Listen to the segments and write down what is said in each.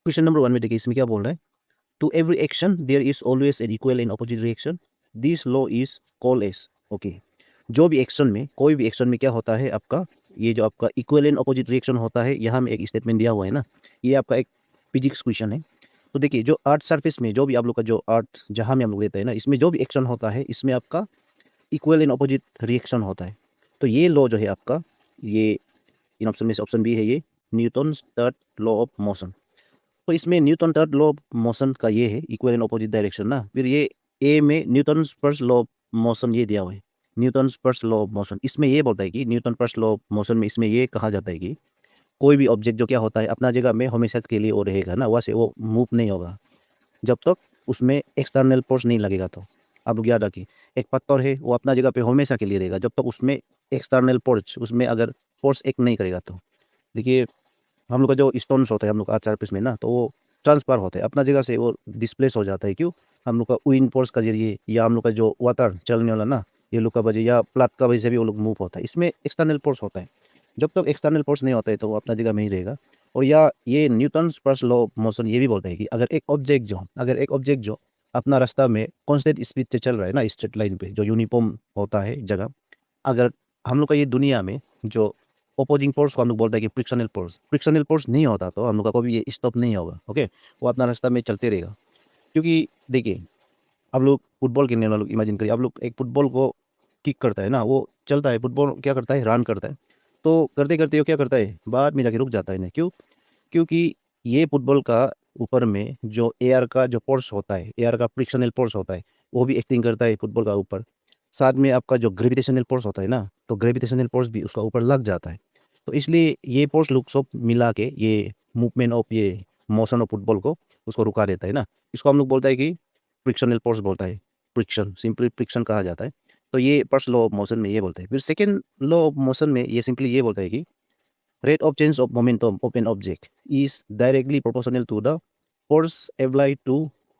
Question number 1 में देखिए इसमें क्या बोल रहा है, to every action there is always an equal and opposite reaction, this law is called as. Okay, जो भी एक्शन में, कोई भी एक्शन में क्या होता है आपका, ये जो आपका इक्वल एंड अपोजिट रिएक्शन होता है, यहाँ में एक स्टेटमेंट दिया हुआ है ना, ये आपका एक फिजिक्स क्वेश्चन है। तो देखिए जो अर्थ सरफेस में जो भी आप लोग का जो अर्थ जहाँ में हम लोग रहते हैं ना, इसमें जो भी एक्शन होता है इसमें आपका इक्वल एंड अपोजिट रिएक्शन होता है। तो ये लॉ जो है आपका, ये इन ऑप्शन में से ऑप्शन बी है, ये Newton third law of motion. तो इसमें Newton third law of motion का ये है इक्वल एंड अपोजिट डायरेक्शन ना। फिर ये ए में Newton first law of motion ये दिया हुआ है, Newton first law of motion. इसमें ये बोलता है कि Newton first law of motion में इसमें ये कहा जाता है कि कोई भी ऑब्जेक्ट जो क्या होता है अपना जगह में हमेशा के लिए वो रहेगा ना, वहाँ से वो मूव नहीं होगा जब तक उसमें एक्सटर्नल फोर्स नहीं लगेगा। तो आप लोग याद रखिए, एक पत्थर है वो अपना जगह पे हमेशा के लिए रहेगा जब तक उसमें एक्सटर्नल फोर्स, उसमें अगर फोर्स एक नहीं करेगा तो। देखिए हम लोग का जो स्टोन्स होता है हम लोग का आर्थ सरफेस में ना, तो वो ट्रांसफर होते हैं अपना जगह से, वो डिस्प्लेस हो जाता है। क्यों? हम लोग का विंड फोर्स का जरिए, या हम लोग का जो वाटर चलने वाला ना, ये लोग का वजह या प्लाट का वजह से भी वो लोग मूव होता है। इसमें एक्सटर्नल फोर्स होता है, जब तक एक्सटर्नल फोर्स नहीं होता है तो वो अपना जगह में ही रहेगा। और या ये Newton first law of motion ये भी बोलता है कि अगर एक ऑब्जेक्ट जो अपना रास्ता में कांस्टेंट स्पीड से चल रहा है ना, स्ट्रेट लाइन पे जो यूनिफॉर्म होता है जगह, अगर हम लोग का ये दुनिया में जो अपोजिंग फोर्स को हम लोग बोलते हैं कि फ्रिक्शनल फोर्स नहीं होता तो हम लोग का कभी ये स्टॉप नहीं होगा। ओके, वो अपना रास्ता में चलते रहेगा। क्योंकि देखिए आप लोग फुटबॉल खेलने वाले लोग इमेजिन करिए, आप लोग एक फुटबॉल को किक करता है ना, वो चलता है, फुटबॉल क्या करता है, रन करता है। तो करते करते वो क्या करता है, बाद में जाके रुक जाता है ना। क्यों? क्योंकि ये फुटबॉल का ऊपर में जो एयर का जो फोर्स होता है, एयर का फ्रिक्शनल फोर्स होता है, वो भी एक्टिंग करता है फुटबॉल का ऊपर। साथ में आपका जो ग्रेविटेशनल फोर्स होता है ना, तो ग्रेविटेशनल फोर्स भी उसका ऊपर लग जाता है। तो इसलिए ये फोर्स लोग सब मिला के ये मूवमेंट ऑफ ये मोशन ऑफ फुटबॉल को उसको रुका देता है ना। इसको हम लोग बोलता है कि फ्रिक्शनल फोर्स बोलता है, फ्रिक्शन, सिंपली फ्रिक्शन कहा जाता है। तो ये फर्स्ट लॉ ऑफ मोशन में ये बोलता है। फिर सेकेंड लॉ ऑफ मोशन में ये सिंपली ये बोलता है कि rate of change of momentum of an object is directly proportional to the force applied to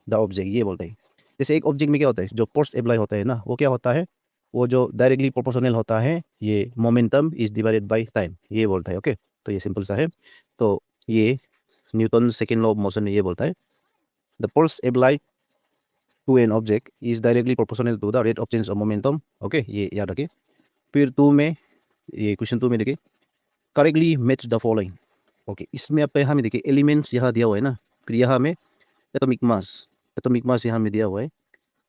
the object, ये बोलते हैं। जैसे एक ऑब्जेक्ट में क्या होता है, जो फोर्स अप्लाई होता है ना, वो क्या होता है, वो जो डायरेक्टली प्रोपोर्शनल होता है, ये momentum is divided by time, ये बोलता है। ओके, तो ये सिंपल सा है। तो ये Newton second law of motion में ये बोलता है, the force apply to an object is directly proportional to the rate of change of momentum. Okay, ये याद रखिए। फिर टू में, ये क्वेश्चन टू में देखिए, correctly match the following. Okay, इसमें आपका यहाँ में देखिए एलिमेंट्स यहाँ दिया हुआ है ना, फिर यहाँ में एटॉमिक मास यहाँ में दिया हुआ है।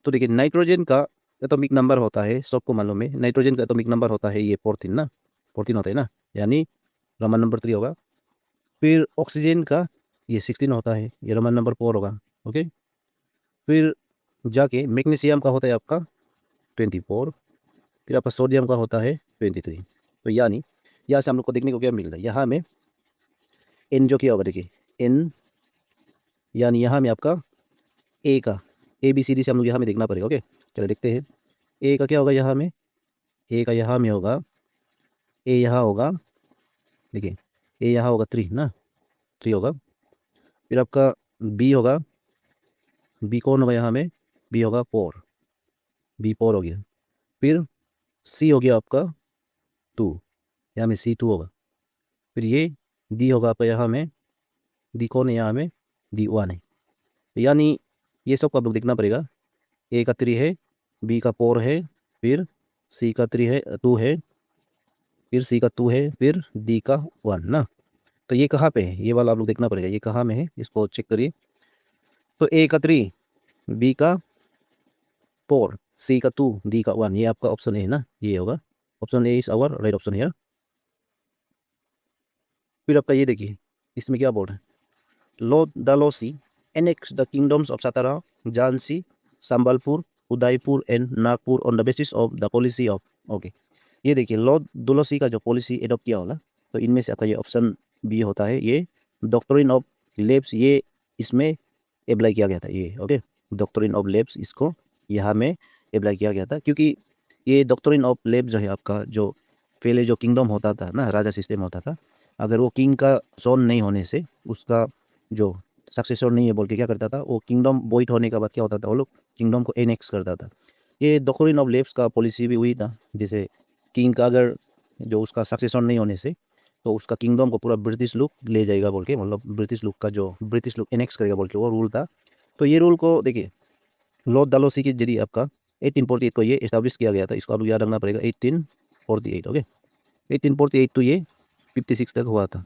तो देखिए नाइट्रोजन का एटॉमिक नंबर होता है, सबको मालूम है, नाइट्रोजन का एटॉमिक नंबर होता है ये 14 ना, 14 होता है ना, यानी रोमन नंबर 3 होगा। फिर ऑक्सीजन का ये 16 होता है, ये रोमन नंबर 4 होगा। ओके, फिर जाके मैग्नीशियम का होता है आपका 24, फिर आपका सोडियम का होता है 23। तो यानी यहाँ से हम लोग को देखने को क्या मिल रहा है, यहाँ में एन जो क्या होगा देखिए, एन यानी यहाँ में आपका ए का, ए बी सी डी से हम लोग यहाँ में देखना पड़ेगा। ओके, चलो देखते हैं। ए का क्या होगा यहाँ में, ए का यहाँ में होगा, ए यहाँ होगा, देखिए ए यहाँ होगा 3 ना, 3 होगा। फिर आपका बी होगा, बी कौन होगा यहाँ में, बी होगा 4, बी 4 हो गया। फिर सी हो गया आपका 2, यहाँ में सी 2 होगा। फिर ये डी होगा आपका यहाँ में, डी कौन है यहाँ में, डी 1 है। यानी ये सब को आप लोग देखना पड़ेगा। ए का 3 है, बी का 4 है, फिर सी का 3 है, 2 है, फिर सी का 2 है, फिर डी का 1 ना। तो ये कहाँ पे है, ये वाला आप लोग देखना पड़ेगा, ये कहाँ में है, इसको चेक करिए। तो ए का 3, बी का 4, सी का 2, डी का 1, ये आपका ऑप्शन है ना, ये होगा option A is our right option है। फिर आपका ये देखिए, इसमें क्या बोल रहा है, lord Dalhousie annexed the kingdoms of Satara, Jhansi, Sambalpur, Udaipur and Nagpur on the basis of the policy of. Okay, ये देखिए लॉर्ड डुलोसी का जो पॉलिसी एडॉप्ट किया होगा, तो इनमें से आपका ये ऑप्शन बी होता है, ये डॉक्ट्रिन ऑफ लेब्स, ये इसमें अप्लाई किया गया था ये। ओके, डॉक्ट्रिन ऑफ लेब्स, इसको यहाँ में अप्लाई किया गया था। क्योंकि ये डॉक्ट्रिन ऑफ लेब्स जो है आपका, जो पहले जो किंगडम होता था ना, राजा सिस्टम होता था, अगर वो किंग का सोन नहीं होने से उसका जो सक्सेसर नहीं है बोल के क्या करता था, वो किंगडम वॉइड होने के बाद क्या होता था, वो लोग किंगडम को एनेक्स करता था। ये डॉक्ट्रिन ऑफ लेब्स का पॉलिसी भी हुई था, जैसे किंग का अगर जो उसका सक्सेसर नहीं होने से तो उसका किंगडम को पूरा ब्रिटिश लोग ले जाएगा बोल के, मतलब ब्रिटिश लोग एनेक्स करेगा बोल के वो रूल था। तो ये रूल को देखिए लॉर्ड डालोसी के जरिए आपका 1848 को ये इस्टेब्लिश किया गया था। इसको आप याद रखना पड़ेगा 1848। ओके, 1848 तो ये 56 तक हुआ था,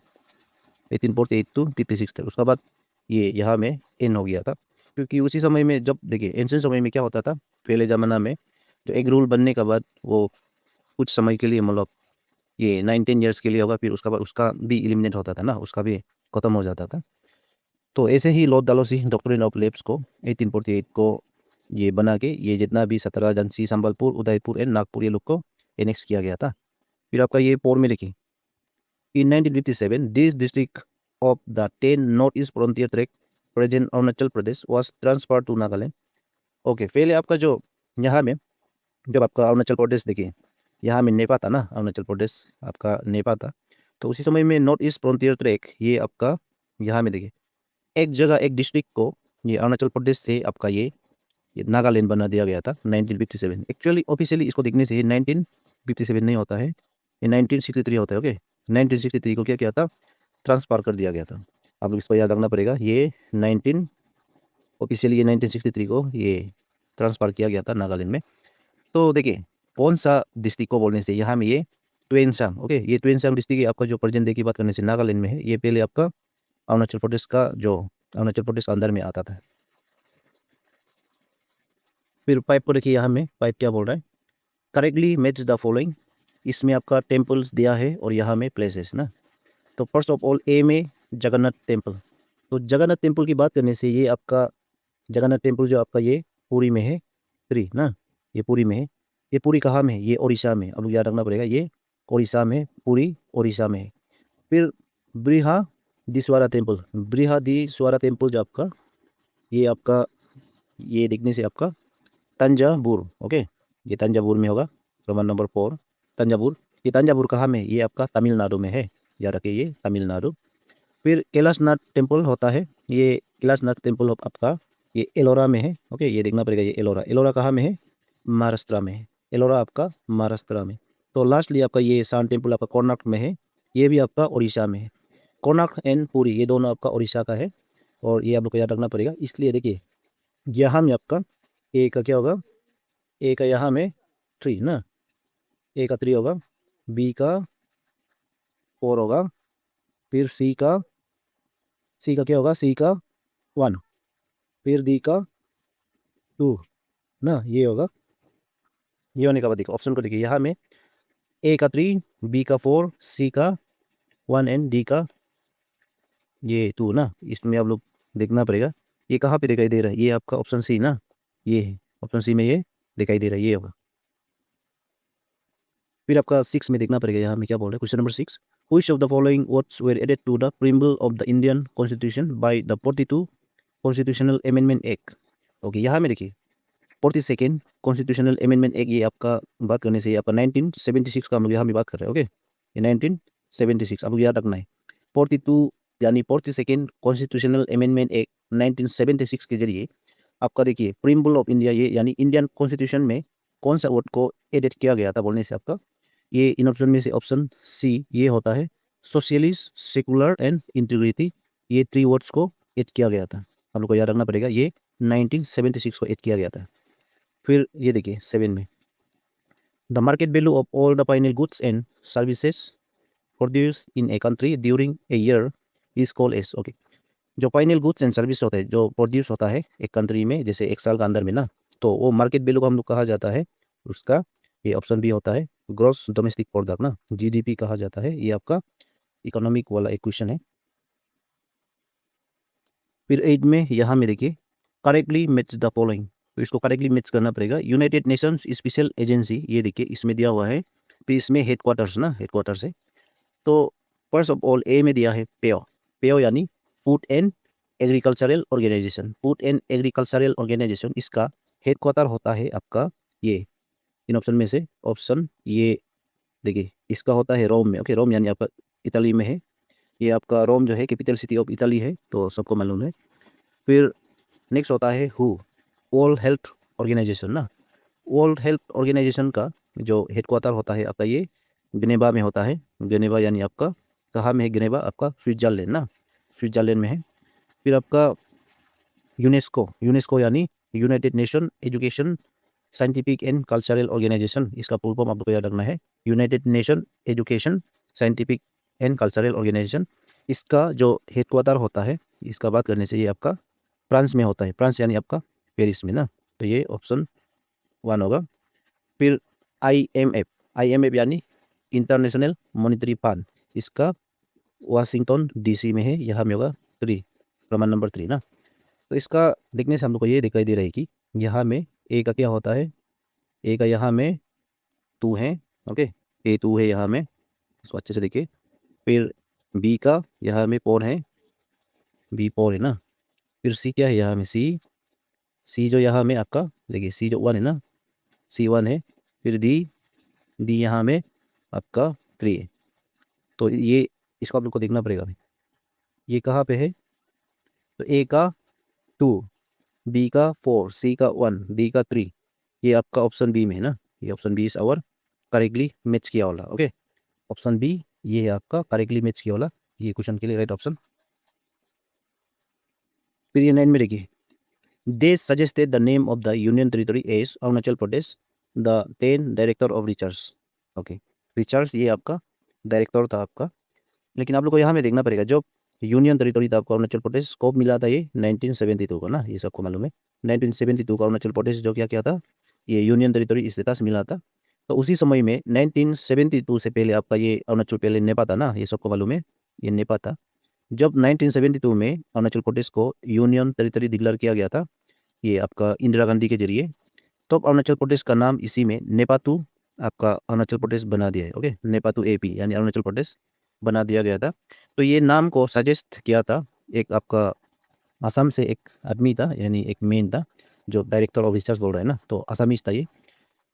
1848 टू 56 तक। उसके बाद ये यहाँ में एंड हो गया था, क्योंकि उसी समय में जब देखिए एंशिएंट समय में क्या होता था, पहले ज़माना में तो एक रूल बनने के बाद वो कुछ समय के लिए मतलब ये 19 ईयर्स के लिए होगा, फिर उसका बाद उसका भी एलिमिनेट होता था ना, उसका भी खत्म हो जाता था। तो ऐसे ही लॉर्ड डालोसी डॉक्ट्रिन ऑफ लेप्स को 1848 को ये बना के ये जितना भी 17 झांसी, संबलपुर, उदयपुर एंड नागपुर ये लोग को एनेक्स किया गया था। फिर आपका ये पोर में देखिए in 1957 this district of the 10 northeast frontier tract present Arunachal Pradesh was transferred to Nagaland. Okay, पहले आपका जो यहाँ में जब आपका अरुणाचल प्रदेश देखिए यहाँ में नेपा था ना, अरुणाचल प्रदेश आपका नेपा था। तो उसी समय में नॉर्थ ईस्ट फ्रंटियर ट्रैक ये आपका यहाँ में देखिए एक जगह एक डिस्ट्रिक्ट को ये अरुणाचल प्रदेश से आपका ये नागालैंड बना दिया गया था 1957। एक्चुअली ऑफिशियली इसको देखने से 1957 नहीं होता है, ये 1963 होता है। ओके, 1963 को क्या किया था, ट्रांसफर कर दिया गया था। आप लोग इसको याद रखना पड़ेगा, ये 19 ऑफिशियली ये 1963 को ये ट्रांसफर किया गया था नागालैंड में। तो देखिए कौन सा डिस्ट्रिक्ट को बोलने से यहाँ में ये ट्वेनसांग। ओके, ये ट्वेनसांग डिस्ट्रिक्ट आपका जो प्रेजेंट डे की बात करने से नागालैंड में है, ये पहले आपका अरुणाचल प्रदेश का जो अरुणाचल प्रदेश के अंदर में आता था। फिर पाइप को देखिए यहाँ में पाइप क्या बोल रहा है, करेक्टली मैच द फॉलोइंग। इसमें आपका टेम्पल्स दिया है और यहाँ में प्लेसेस ना। तो फर्स्ट ऑफ ऑल ए में जगन्नाथ टेम्पल। तो जगन्नाथ टेम्पल की बात करने से ये आपका जगन्नाथ टेम्पल जो आपका ये पुरी में है, पुरी ना, ये पुरी में है। ये पुरी कहाँ में है, ये उड़ीसा में। अब लोग याद रखना पड़ेगा, ये उड़ीसा में, पुरी उड़ीसा में है। फिर बृहदीश्वरा टेम्पल, बृहदीश्वरा टेम्पल जो आपका ये आपका ये देखने से आपका तंजावुर। ओके, ये तंजावुर में होगा। Roman number 4 Thanjavur. ये तंजावुर कहाँ में, ये आपका तमिलनाडु में है, याद रखिए ये तमिलनाडु। फिर कैलाशनाथ टेम्पल होता है, ये कैलाशनाथ टेम्पल आपका ये एलोरा में है। ओके, ये देखना पड़ेगा, ये एलोरा, एलोरा कहाँ में है, महाराष्ट्र में है। एलोरा आपका महाराष्ट्र में। तो लास्टली आपका ये सान टेम्पल आपका कोणार्क में है, ये भी आपका उड़ीसा में है। कोणार्क एंड पुरी ये दोनों आपका उड़ीसा का है, और ये आप लोग को याद रखना पड़ेगा। इसलिए देखिए यहाँ में आपका ए का क्या होगा, ए का यहाँ में 3 ना, ए का 3 होगा, बी का 4 होगा, फिर सी का क्या होगा, सी का 1, फिर डी का 2 ना, ये होगा। ये होने के बाद देखो ऑप्शन को देखिए यहाँ में ए का 3, बी का 4, सी का 1 एंड डी का ये 2 ना। इसमें आप लोग देखना पड़ेगा ये कहाँ पे दिखाई दे रहा है, ये आपका ऑप्शन सी ना, ये है ऑप्शन सी में ये दिखाई दे रहा है, ये होगा। फिर आपका 6 में देखना पड़ेगा यहाँ में क्या बोल रहा है, question number 6, which of the following words were added to the preamble of the Indian Constitution by the 42 Constitutional Amendment Act। Okay, यहाँ में देखिए 42nd कॉन्स्टिट्यूशनल अमेंडमेंट एक्ट, ये आपका बात करने से ये आपका 1976 का हम लोग यहाँ में बात कर रहे हैं। ओके, ये 1976 आप लोग याद रखना है। 42 यानी 42nd कॉन्स्टिट्यूशनल अमेंडमेंट एक्ट 1976 के जरिए आपका देखिए प्रीम्बल ऑफ इंडिया ये यानी इंडियन कॉन्स्टिट्यूशन में कौन सा वर्ड को एडिट किया गया था बोलने से आपका ये इन ऑप्शन में से ऑप्शन सी ये होता है, सोशलिस्ट, सेकुलर एंड इंटीग्रिटी। ये 3 वर्ड्स को एड किया गया था, आप लोग को याद रखना पड़ेगा, ये 1976 को एड किया गया था। फिर ये देखिए 7 में the market value of all the final goods and services produce in a country during a year is called as. Okay, जो फाइनल गुड्स एंड सर्विस होते हैं जो प्रोड्यूस होता है एक कंट्री में जैसे एक साल का अंदर में ना, तो वो मार्केट वैल्यू को हम लोग कहा जाता है उसका ये ऑप्शन भी होता है ग्रॉस डोमेस्टिक प्रोडक्ट ना, जीडीपी कहा जाता है। ये आपका इकोनॉमिक वाला एक क्वेश्चन है। फिर 8 में यहाँ में देखिए करेक्टली मैच द फॉलोइंग, तो इसको करेक्टली मैच करना पड़ेगा। यूनाइटेड नेशंस स्पेशल एजेंसी ये देखिए इसमें दिया हुआ है, फिर इसमें हेडक्वार्टर्स ना, हेडक्वार्टर्स है। तो फर्स्ट ऑफ ऑल ए में दिया है पेओ, पेओ यानी food and agricultural organization, food and agricultural organization इसका हेडक्वार्टर होता है आपका ये इन ऑप्शन में से ऑप्शन ये देखिए इसका होता है रोम में। ओके, रोम यानी आपका इटली में है, ये आपका रोम जो है कैपिटल सिटी ऑफ इटली है, तो सबको मालूम है। फिर नेक्स्ट होता है हु, वर्ल्ड हेल्थ ऑर्गेनाइजेशन ना, वर्ल्ड हेल्थ ऑर्गेनाइजेशन का जो हेडक्वार्टर होता है आपका ये जनेवा में होता है, जनेवा यानी आपका कहाँ में है जिनेवा? आपका स्विट्जरलैंड ना, स्विट्जरलैंड में है। फिर आपका यूनेस्को, यूनेस्को यानी United Nation education scientific and cultural organization, इसका फुल फॉर्म आपको याद रखना है, United Nation education scientific and cultural organization. इसका जो हेडक्वार्टर होता है, इसका बात करने से ये आपका फ्रांस में होता है, फ्रांस यानी आपका पेरिस में ना। तो ये ऑप्शन 1 होगा। फिर IMF, IMF यानी इंटरनेशनल मॉनेटरी फंड, इसका वाशिंगटन DC में है, यहाँ में होगा 3, प्रमाण नंबर 3 ना। तो इसका देखने से हम लोग को ये दिखाई दे रहा है कि यहाँ में ए का क्या होता है, ए का यहाँ में 2 है, ओके, A2 है यहाँ में, इसको अच्छे से देखिए। फिर बी का यहाँ में 4 है, B4 है ना। फिर सी क्या है यहाँ में, सी जो यहाँ में आपका देखिए, सी जो 1 है ना, C1 है। फिर डी यहाँ में आपका 3 है। तो ये इसको आप लोग को देखना पड़ेगा, ये कहाँ पे है। तो ए का 2, बी का 4, सी का 1, डी का 3, ये आपका ऑप्शन बी में है ना। ये option B is our correctly match किया वाला, ओके। ऑप्शन बी ये है आपका करेक्टली मैच किया वाला, ये क्वेश्चन के लिए राइट ऑप्शन। फिर ये 9 में देखिए, they suggested the name of the union territory as Arunachal Pradesh, the 10 director of research, okay. Research ये आपका डायरेक्टर था आपका, लेकिन आप लोग को यहाँ में देखना पड़ेगा, जब यूनियन टेरिटरी था आपको अरुणाचल प्रदेश, कब मिला था ये 1972 को ना, ये सबको मालूम है। 1972 का अरुणाचल प्रदेश जो क्या क्या था, ये यूनियन टेरिटरी स्टेटस मिला था। तो उसी समय में 1972 से पहले आपका ये अरुणाचल पहले नेपाल था ना, ये सबको मालूम है, ये नेपाल था। जब 1972 में अरुणाचल प्रदेश को यूनियन टेरिटरी डिक्लेयर किया गया था, ये आपका इंदिरा गांधी के जरिए, तो अरुणाचल प्रदेश का नाम इसी में नेपातू आपका अरुणाचल प्रदेश बना दिया है, ओके। नेपातू AP यानी अरुणाचल प्रदेश बना दिया गया था। तो ये नाम को सजेस्ट किया था एक आपका असम से एक आदमी था, यानी एक मेन था, जो डायरेक्टर ऑफ रिसर्च बोल रहा है ना, तो असमीज था ये।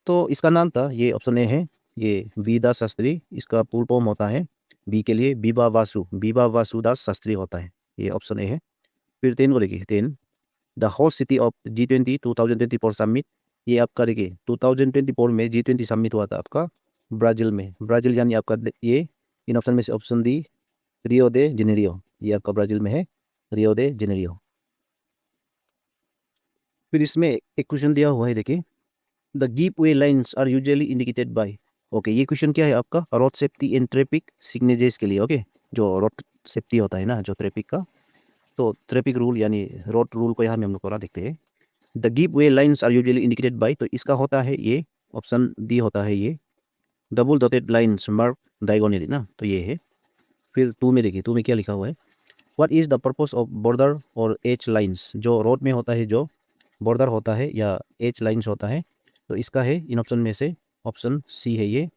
तो इसका नाम था, ये ऑप्शन ए है, ये वीदा शास्त्री, इसका फुल फॉर्म होता है बी के लिए बीबा वासुदास शास्त्री होता है, ये ऑप्शन ए है। फिर 10 को देखिए, 10 the host city of G20 2024 summit, ये आपका देखिए 2024 में G20 समिट हुआ था आपका ब्राज़ील में, ब्राज़ील यानी आपका ये इन ऑप्शन में से ऑप्शन डी रियो दे जेनेरियो, ये आपका ब्राज़ील में है, रियो दे जेनेरियो। फिर इसमें एक क्वेश्चन दिया हुआ है देखिए, the give way lines are usually indicated by, okay. ये क्वेश्चन क्या है आपका, road safety and traffic signatures के लिए, ओके। जो रोड सेफ्टी होता है ना, जो ट्रैफिक का, तो ट्रैफिक रूल यानी रोड रूल को यहाँ में हम लोग थोड़ा देखते हैं। The give way lines are usually indicated by, तो इसका होता है ये ऑप्शन डी होता है, ये double dotted lines mark diagonally ना, तो ये है। फिर 2 में देखिए, 2 में क्या लिखा हुआ है, what is the purpose of border और एज लाइन्स, जो रोड में होता है, जो बॉर्डर होता है या एज लाइन्स होता है, तो इसका है इन ऑप्शन में से ऑप्शन सी है ये,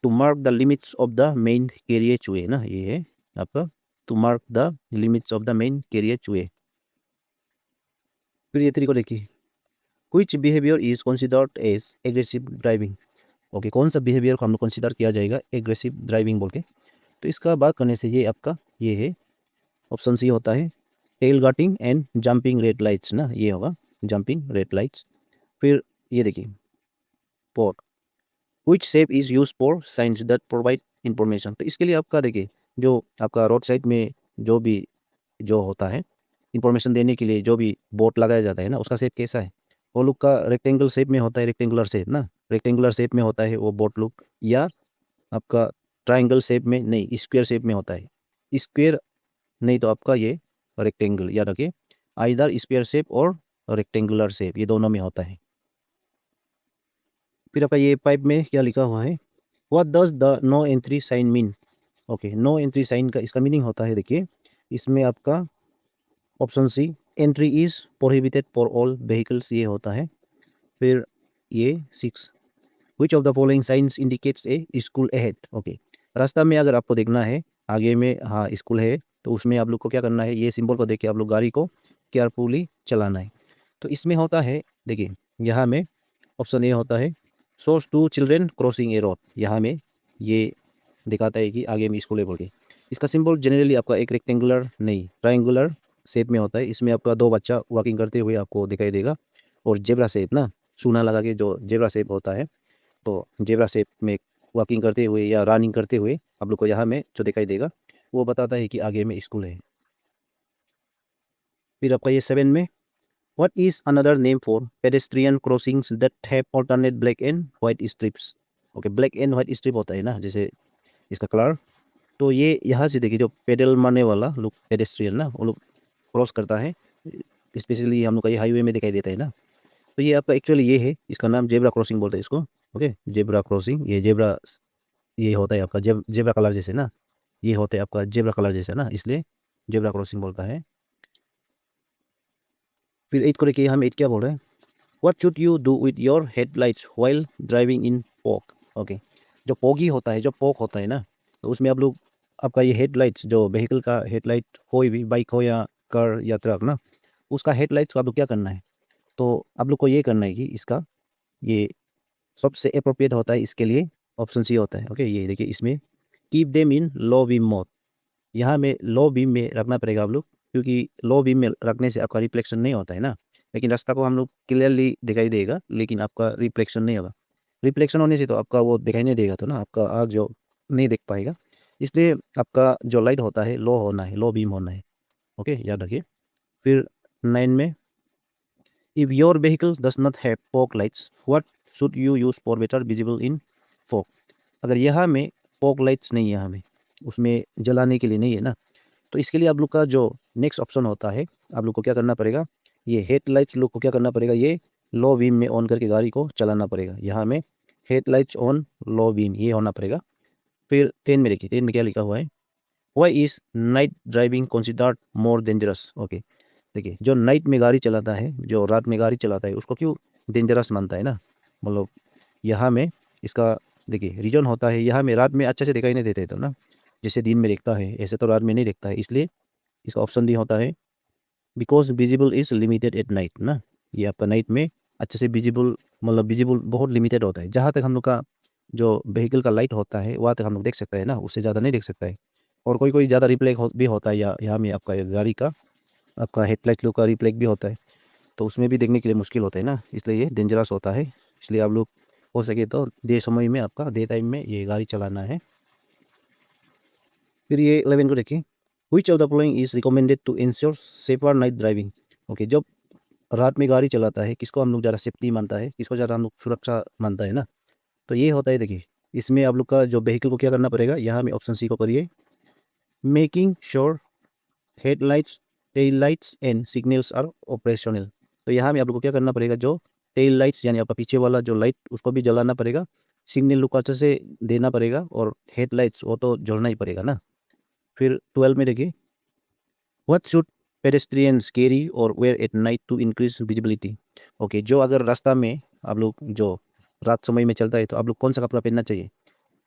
to mark the limits of the main carriageway ना, ये है आपका to mark the limits of the main carriageway. फिर ये 3 को देखिए, Which behavior is considered as aggressive driving, okay. कौन सा बिहेवियर को हम लोग कंसिडर किया जाएगा एग्रेसिव ड्राइविंग बोल के, तो इसका बात करने से ये आपका ये है ऑप्शन सी होता है, tailgating and jumping red lights ना, ये होगा जंपिंग रेड लाइट्स। फिर ये देखिए, port which shape is use for signs that provide information, तो इसके लिए आपका देखिए, जो आपका रोड साइड में जो भी जो होता है इंफॉर्मेशन देने के लिए, जो भी बोर्ड लगाया जाता है ना, उसका शेप कैसा है, वो लोग का रेक्टेंगल शेप में होता है, रेक्टेंगुलर शेप ना, रेक्टेंगुलर शेप में होता है वो बोर्ड लुक, या आपका ट्राइंगल शेप में नहीं, स्क्वायर शेप में होता है, स्क्वायर नहीं तो आपका ये रेक्टेंगल, याद रखिए आइदर स्क्वायर शेप और रेक्टेंगुलर शेप, ये दोनों में होता है। फिर आपका ये पाइप में क्या लिखा हुआ है, what does the no entry sign mean, okay. No entry sign का इसका मीनिंग होता है देखिए, इसमें आपका option C entry is prohibited for all vehicles, ये होता है। फिर ये 6 which of the following signs indicates a school ahead, okay. रास्ता में अगर आपको देखना है आगे में हाँ स्कूल है, तो उसमें आप लोग को क्या करना है, ये सिंबल को देख के आप लोग गाड़ी को केयरफुली चलाना है। तो इसमें होता है देखिए, यहाँ में ऑप्शन ए होता है, source two children crossing a road, यहाँ में ये दिखाता है कि आगे में स्कूल है बोल के। इसका सिंबल जनरली आपका एक रेक्टेंगुलर नहीं ट्रायंगुलर शेप में होता है, इसमें आपका 2 बच्चा वॉकिंग करते हुए आपको दिखाई देगा, और जेब्रा शेप ना, सूना लगा के जो जेब्रा शेप होता है, तो जेब्रा शेप में वॉकिंग करते हुए या रनिंग करते हुए आप लोग को यहाँ में जो दिखाई देगा वो बताता है कि आगे में स्कूल है। फिर आपका ये 7 में, what is another name for pedestrian crossings that have alternate black and white strips. Okay, black and white strip होता है ना, जैसे इसका कलर। तो ये यहाँ से देखिए, जो पेडल मारने वाला लोग पेडेस्ट्रियन ना, वो लोग क्रॉस करता है, स्पेशली हम लोग का ये हाईवे में दिखाई देता है ना। तो ये आपका एक्चुअली ये है, इसका नाम जेब्रा क्रॉसिंग बोलते हैं इसको। ओके, जेब्रा क्रॉसिंग, ये जेब्रा, ये होता है आपका जेब्रा कलर जैसे ना, ये होता है आपका जेब्रा कलर जैसा ना, इसलिए जेब्रा क्रॉसिंग बोलता है। फिर 8 को देखिए, हम 8 क्या बोल रहे हैं, what should you do with your headlights while driving in pock. Okay, जो पॉगी होता है, जो पॉक होता है ना, तो उसमें आप लोग, आपका ये हेडलाइट्स, जो व्हीकल का हेडलाइट, कोई भी बाइक हो या कार या ट्रक ना, उसका हेडलाइट्स को आप लोग क्या करना है, तो आप लोग को ये करना है कि इसका ये सबसे अप्रोप्रिएट होता है इसके लिए, ऑप्शन सी होता है। ओके, ये देखिए इसमें, keep them in low beam mode, यहाँ में लो बीम में रखना पड़ेगा आप लोग, क्योंकि लो बीम में रखने से आपका रिफ्लेक्शन नहीं होता है ना, लेकिन रास्ता को हम लोग क्लियरली दिखाई देगा, लेकिन आपका रिफ्लेक्शन नहीं होगा। रिफ्लेक्शन होने से तो आपका वो दिखाई नहीं देगा, तो ना आपका आग जो नहीं देख पाएगा, इसलिए आपका जो लाइट होता है लो होना है, लो बीम होना है। ओके, याद रखिए। फिर 9 में, if your vehicle does not have fog lights what should you use for better visible in fog. अगर यहाँ में फॉग लाइट्स नहीं है, हमें उसमें जलाने के लिए नहीं है ना, तो इसके लिए आप लोग का जो नेक्स्ट ऑप्शन होता है, आप लोग को क्या करना पड़ेगा, ये हेडलाइट्स लोग को क्या करना पड़ेगा, ये लो बीम में ऑन करके गाड़ी को चलाना पड़ेगा। यहाँ में हेडलाइट्स ऑन, लो बीम, ये होना पड़ेगा। फिर 10 में देखिए, 10 में क्या लिखा हुआ है, why is night driving considered more dangerous. Okay, देखिए, जो नाइट में गाड़ी चलाता है, जो रात में गाड़ी चलाता है, उसको क्यों डेंजरस मानता है ना, मतलब यहाँ में इसका देखिए रीजन होता है, यहाँ में रात में अच्छे से दिखाई नहीं देते तो ना, जैसे दिन में दिखता है ऐसे तो रात में नहीं दिखता है, इसलिए इसका ऑप्शन डी होता है, because visible is limited at night ना, ये आपका नाइट में अच्छे से विजिबल, मतलब विजिबल बहुत लिमिटेड होता है, जहाँ तक हम लोग का जो व्हीकल का लाइट होता है वहाँ तक हम लोग देख सकते हैं ना, उससे ज़्यादा नहीं देख सकता है। और कोई कोई ज़्यादा रिफ्लेक्ट भी होता है, या यहाँ में आपका गाड़ी का, आपका हेडलाइट लोग का रिफ्लेक्ट भी होता है, तो उसमें भी देखने के लिए मुश्किल होता है ना, इसलिए ये डेंजरस होता है। इसलिए आप लोग हो सके तो डे समय में, आपका डे टाइम में ये गाड़ी चलाना है। फिर ये 11 को देखिए, which of the following is recommended to ensure safer night driving. Okay, जब रात में गाड़ी चलाता है, किसको हम लोग ज़्यादा सेफ्टी मानता है, किसको ज़्यादा हम लोग सुरक्षा मानता है ना, तो ये होता है देखिए, इसमें आप लोग का जो व्हीकल को क्या करना पड़ेगा, यहाँ में ऑप्शन सी को करिए, making sure headlights, tail lights and signals are operational. तो यहाँ में आप लोग को क्या करना पड़ेगा, जो टेल लाइट्स यानी आपका पीछे वाला जो लाइट, उसको भी जलाना पड़ेगा, सिग्नल लोग को अच्छे से देना पड़ेगा, और हेडलाइट्स वो तो जलना ही पड़ेगा ना। फिर 12 में देखिए, what should pedestrians carry or wear at night to increase visibility. Okay, जो अगर रास्ता में आप लोग जो रात समय में चलता है, तो आप लोग कौन सा कपड़ा पहनना चाहिए,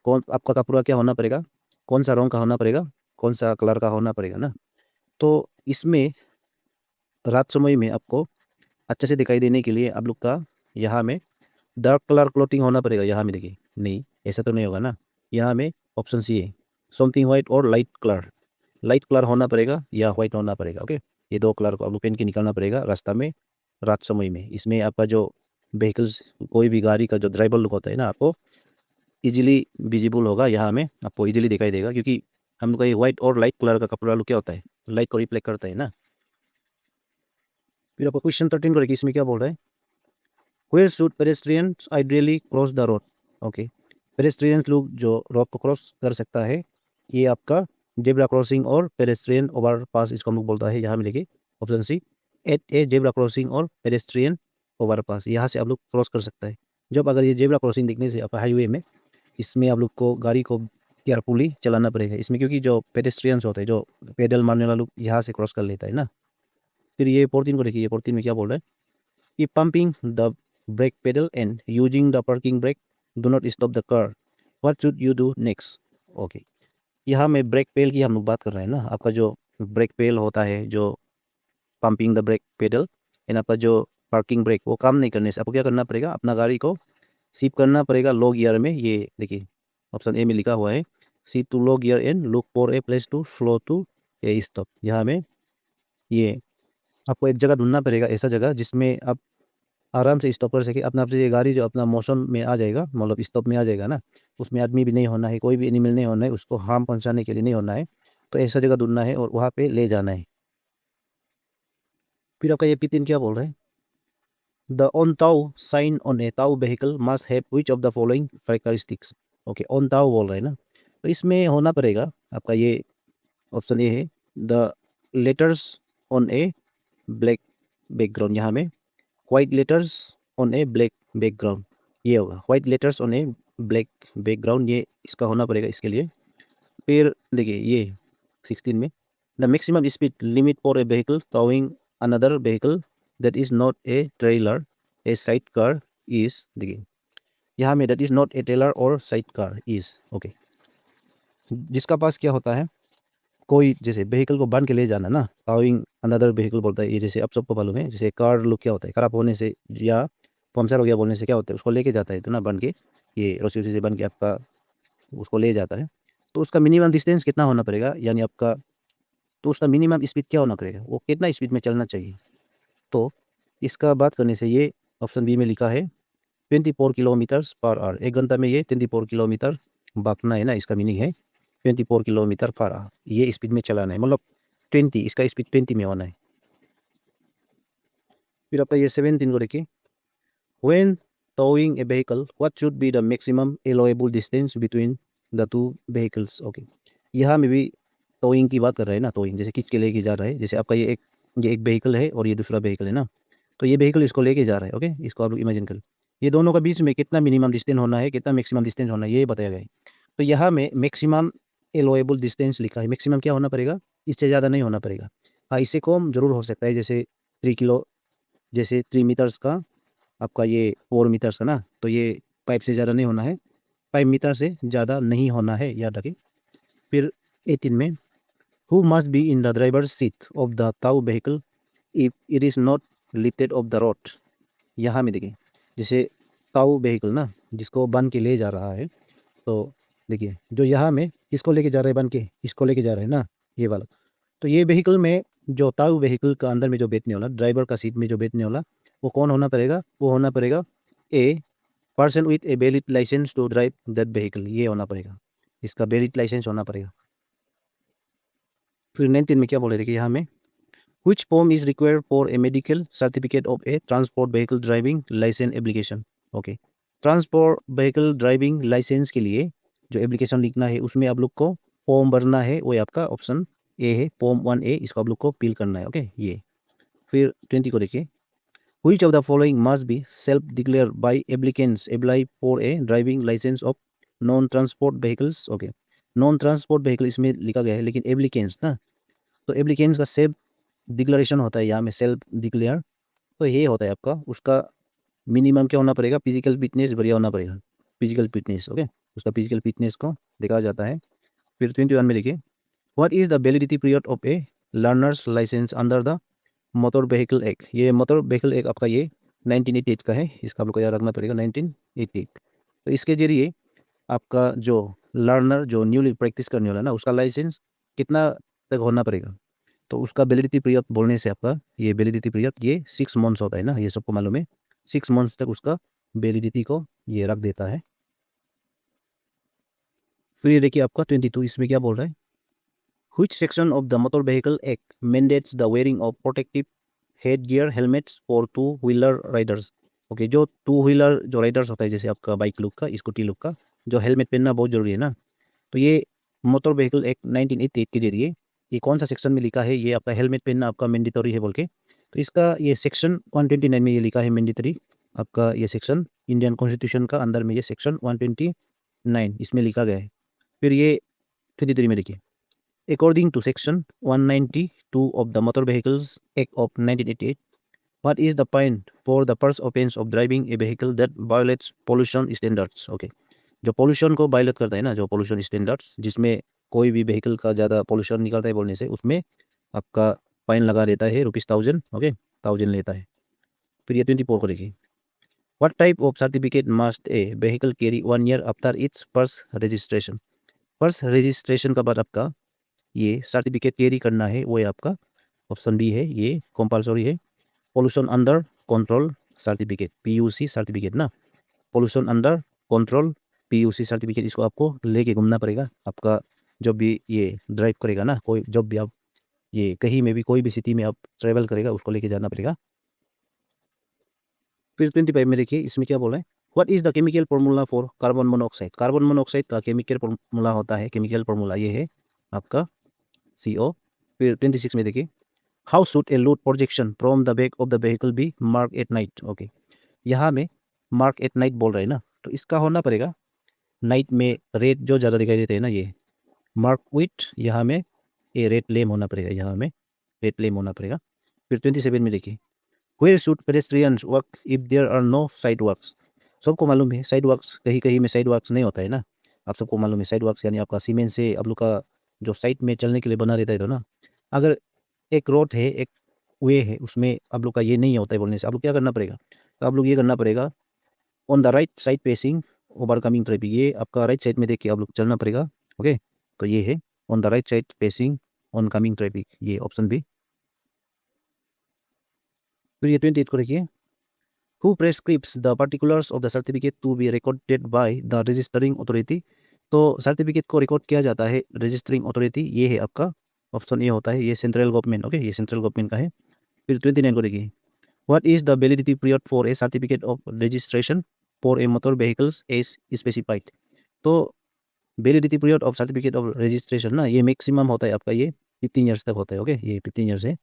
कौन आपका कपड़ा क्या होना पड़ेगा, कौन सा रंग का होना पड़ेगा, कौन सा कलर का होना पड़ेगा ना। तो इसमें रात समय में आपको अच्छे से दिखाई देने के लिए आप लोग का यहाँ में डार्क कलर क्लोथिंग होना पड़ेगा। यहाँ में देखिए, नहीं ऐसा तो नहीं होगा ना, यहाँ में ऑप्शन सी है, समथिंग वाइट और लाइट कलर, लाइट कलर होना पड़ेगा या वाइट होना पड़ेगा। ओके, ये दो कलर को आप लोग पहन के निकलना पड़ेगा रास्ता में रात समय में। इसमें आपका जो व्हीकल्स, कोई भी गाड़ी का जो ड्राइवर लोग होता है ना, आपको इजीली विजिबल होगा, यहाँ में आपको इजीली दिखाई देगा, क्योंकि हम लोग का ये व्हाइट और लाइट कलर का कपड़ा लोग क्या होता है, लाइट को रिफ्लेक्ट करता है ना। फिर आपको क्वेश्चन 13 को देखिए, इसमें क्या बोल रहा है, where should pedestrians ideally cross the road. Okay, pedestrians लोग जो रोड को क्रॉस कर सकता है, ये आपका जेब्रा क्रॉसिंग और पेडेस्ट्रियन ओवर पास, इसको हम लोग बोलता है। यहाँ में देखिए ऑप्शन सी, एट ए जेब्रा क्रॉसिंग और पेडेस्ट्रियन ओवर पास, यहाँ से आप लोग क्रॉस कर सकता है। जब अगर ये जेब्रा क्रॉसिंग दिखने से आप हाईवे में, इसमें आप लोग को गाड़ी को केयरफुली चलाना पड़ेगा इसमें, क्योंकि जो पेडेस्ट्रियंस होते हैं, जो पैदल मारने वाला लोग, यहाँ से क्रॉस कर लेता है ना। फिर ये 14 को देखिए, ये 14 में क्या बोल रहा है, कि pumping the brake pedal and using the parking brake do not stop the car, what should you do next। Okay, यहाँ में ब्रेक पेल की हम लोग बात कर रहे हैं ना, आपका जो ब्रेक पेल होता है, जो pumping the brake pedal and आपका जो पार्किंग ब्रेक, वो काम नहीं करने से आपको क्या करना पड़ेगा, अपना गाड़ी को शिफ्ट करना पड़ेगा लो गियर में। ये देखिए ऑप्शन ए में लिखा हुआ है, see to low gear and look for a place to slow to a stop. यहाँ में ये आपको एक जगह ढूंढना पड़ेगा, ऐसा जगह जिसमें आप आराम से स्टॉप कर सके अपना अपनी ये गाड़ी जो अपना मोशन में आ जाएगा, मतलब स्टॉप में आ जाएगा ना, उसमें आदमी भी नहीं होना है, कोई भी एनिमल नहीं होना है, उसको हार्म पहुंचाने के लिए नहीं होना है। तो ऐसा जगह ढूंढना है और वहाँ पे ले जाना है। फिर आपका ये P3 क्या बोल रहा है? The on tow sign on a tow vehicle must have which of the following characteristics. Okay, on tow बोल रहा है ना, तो इसमें होना पड़ेगा आपका ये ऑप्शन ए है, the letters on A black background, यहाँ में white letters on A black background, ये होगा white letters on A black background, ये इसका होना पड़ेगा इसके लिए। फिर देखिए ये 16 में, the maximum speed limit for a vehicle towing another vehicle that is not a trailer A side car is, देखिए यहाँ में that is not a trailer और साइड कार इज, ओके। जिसका पास क्या होता है, कोई जैसे व्हीकल को बांध के ले जाना ना, टोइंग अनदर व्हीकल बोलता है, ये जैसे आप सबको मालूम है, जैसे कार लोग क्या होता है, खराब होने से या पंचर हो गया बोलने से क्या होता है, उसको लेके जाता है तो ना बांध के, ये रस्सी उसी से बांध के आपका उसको ले जाता है। तो उसका मिनिमम डिस्टेंस कितना होना पड़ेगा, यानी आपका, तो उसका मिनिमम स्पीड क्या होना पड़ेगा, वो कितना स्पीड में चलना चाहिए। तो इसका बात करने से ये ऑप्शन बी में लिखा है 24 किलोमीटर पर आवर, 1 घंटा में ये 24 किलोमीटर भागना है ना, इसका मीनिंग है 24 किलोमीटर पर आवर, ये स्पीड में चलाना है, मतलब 20, इसका स्पीड 20 में होना है। फिर आपका ये 17 को देखिए, when towing a vehicle what should be the maximum allowable distance between the two vehicles, okay. यहाँ में भी टोइंग की बात कर रहे हैं ना, टोइंग जैसे खींच के लेके जा रहा है, जैसे आपका ये एक व्हीकल है और ये दूसरा व्हीकल है ना, तो ये व्हीकल इसको लेके जा रहा है, ओके, इसको आप इमेजिन कर, ये दोनों के बीच में कितना मिनिमम डिस्टेंस होना है, कितना मैक्सिमम डिस्टेंस होना है, ये बताया गया है। तो यहाँ में मैक्सिमम एलोएबल डिस्टेंस लिखा है, मैक्सिमम क्या होना पड़ेगा, इससे ज़्यादा नहीं होना पड़ेगा। हाँ, इससे कम जरूर हो सकता है, जैसे 3 किलो, जैसे 3 मीटर्स का आपका ये 4 मीटर्स का ना, तो ये पाइप से ज़्यादा नहीं होना है, 5 मीटर से ज़्यादा नहीं होना है, याद रखें। फिर 18 में, who must be in the driver seat of the tau vehicle if it is not lifted of the road. यहाँ में देखिए, जैसे टाउ व्हीकल ना, जिसको बन के ले जा रहा है, तो देखिए जो यहाँ में इसको लेके जा रहा है, बन के इसको लेके जा रहा है ना, ये वाला, तो ये व्हीकल में जो टाउ व्हीकल का अंदर में जो बैठने वाला, ड्राइवर का सीट में जो बैठने वाला, वो कौन होना पड़ेगा, वो होना पड़ेगा a person with a valid license to drive that vehicle, ये होना पड़ेगा, इसका वैलिड लाइसेंस होना पड़ेगा। फिर 19 में क्या बोल रहे थे कि यहाँ में, which form is required for a medical certificate of a transport vehicle driving license application, okay. Transport vehicle driving license के लिए जो एप्लीकेशन लिखना है, उसमें आप लोग को फॉर्म भरना है, वो आपका ऑप्शन ए है, फॉर्म 1A, इसको आप लोग को फिल करना है, ओके ये। फिर 20 को देखिए, which of the following must be self declared by applicants apply for a driving license of non transport vehicles, okay. Non transport vehicle इसमें लिखा गया है, लेकिन एप्लीकेंट्स ना, तो एप्लीकेंट्स का सेल्फ डिक्लेरेशन होता है यहाँ में, सेल्फ डिक्लेयर, तो ये होता है आपका, उसका मिनिमम क्या होना पड़ेगा, फिजिकल फिटनेस बढ़िया होना पड़ेगा, फिजिकल फिटनेस, ओके, उसका फिजिकल फिटनेस को देखा जाता है। फिर 21 में लिखिए, what is the validity period of a learner's license under the motor vehicle act. ये मोटर व्हीकल एक्ट आपका ये 1988 का है, इसका आप लोग को याद रखना पड़ेगा, 1988। तो इसके जरिए आपका जो लर्नर जो न्यूली प्रैक्टिस करने वाला ना, उसका लाइसेंस कितना तक होना पड़ेगा, तो उसका वैलिडिटी पीरियड बोलने से आपका ये वैलिडिटी पीरियड ये 6 मंथ्स होता है ना, ये सबको मालूम है, 6 मंथ्स तक उसका वैलिडिटी को ये रख देता है। फिर ये देखिए आपका 22, इसमें क्या बोल रहा है, which section of the motor vehicle act mandates the wearing of protective headgear helmets for two wheeler riders, okay. जो टू व्हीलर जो राइडर्स होता है, जैसे आपका बाइक लुक का, स्कूटी लुक का, जो हेलमेट पहनना बहुत जरूरी है ना, तो ये मोटर व्हीकल एक्ट 1988 के जरिए ये कौन सा सेक्शन में लिखा है, ये आपका हेलमेट पहनना आपका मैंडेटरी है बोल के, तो इसका ये सेक्शन 129 में ये लिखा है मैंडेटरी, आपका ये सेक्शन इंडियन कॉन्स्टिट्यूशन का अंदर में ये सेक्शन 129 इसमें लिखा गया है। फिर ये 23 में देखिए, according to section 192 of the motor vehicles act of 1988, what is the point for the first offense of driving a vehicle that violates pollution standards, okay. जो पोल्यूशन को वायलेट करता है ना, जो पोल्यूशन स्टैंडर्ड्स, जिसमें कोई भी व्हीकल का ज़्यादा पोल्यूशन निकलता है बोलने से, उसमें आपका फाइन लगा देता है ₹1000, ओके, 1000 लेता है। फिर ये 24 को देखिए, what type of certificate must A vehicle carry 1 year after it's first registration. First registration का बाद आपका ये सर्टिफिकेट कैरी करना है, वो है आपका ऑप्शन बी है, ये कंपलसरी है, pollution under control certificate, PUC certificate ना, pollution under control PUC certificate, इसको आपको लेके घूमना पड़ेगा। आपका जब भी ये ड्राइव करेगा ना, कोई जब भी आप ये कहीं में भी कोई भी सिटी में आप ट्रेवल करेगा, उसको लेके जाना पड़ेगा। फिर 25 में देखिए इसमें क्या बोला है, what is the chemical formula for carbon monoxide. Carbon monoxide का केमिकल फॉर्मूला होता है, केमिकल फॉर्मूला ये है आपका CO। फिर 26 में देखिए, how should a load projection from the back of the vehicle be mark at night. Okay, यहाँ में मार्क एट नाइट बोल रहे हैं ना, तो इसका होना पड़ेगा नाइट में रेड जो ज़्यादा दिखाई देते हैं ना, ये मार्क विथ, यहाँ में ये रेड लेम होना पड़ेगा, यहाँ में रेड लेम होना पड़ेगा। फिर 27 में देखिए, where should pedestrians work if there are no side works. सबको मालूम है साइड वर्क्स कहीं कहीं में साइड वर्क्स नहीं होता है ना, आप सबको मालूम है साइड वर्क्स यानी आपका सीमेंट से आप लोग का जो साइड में चलने के लिए बना रहता है तो ना, अगर एक रोड है, एक वे है, उसमें आप लोग का ये नहीं होता है बोलने से, आप लोग क्या करना पड़ेगा, तो आप लोग ये करना पड़ेगा, on the right side facing overcoming traffic, ये आपका राइट साइड में देख के आप लोग चलना पड़ेगा। ओके, तो ये है on the right side facing oncoming traffic, ये ऑप्शन भी। फिर ये 28 को देखिए, who prescribes the particulars of the certificate to be recorded by the registering authority. तो सर्टिफिकेट को रिकॉर्ड किया जाता है रजिस्टरिंग अथॉरिटी, ये है आपका ऑप्शन ए होता है, ये सेंट्रल गवर्नमेंट। ओके, ये सेंट्रल गवर्नमेंट का है। फिर 29 को देखिए, what is the validity period for a certificate of registration for a motor vehicles as specified. तो validity period of certificate of registration ना, ये मैक्सिमम होता है आपका ये 15 ईयर्स तक होता है। ओके, ये 15 ईयर्स है।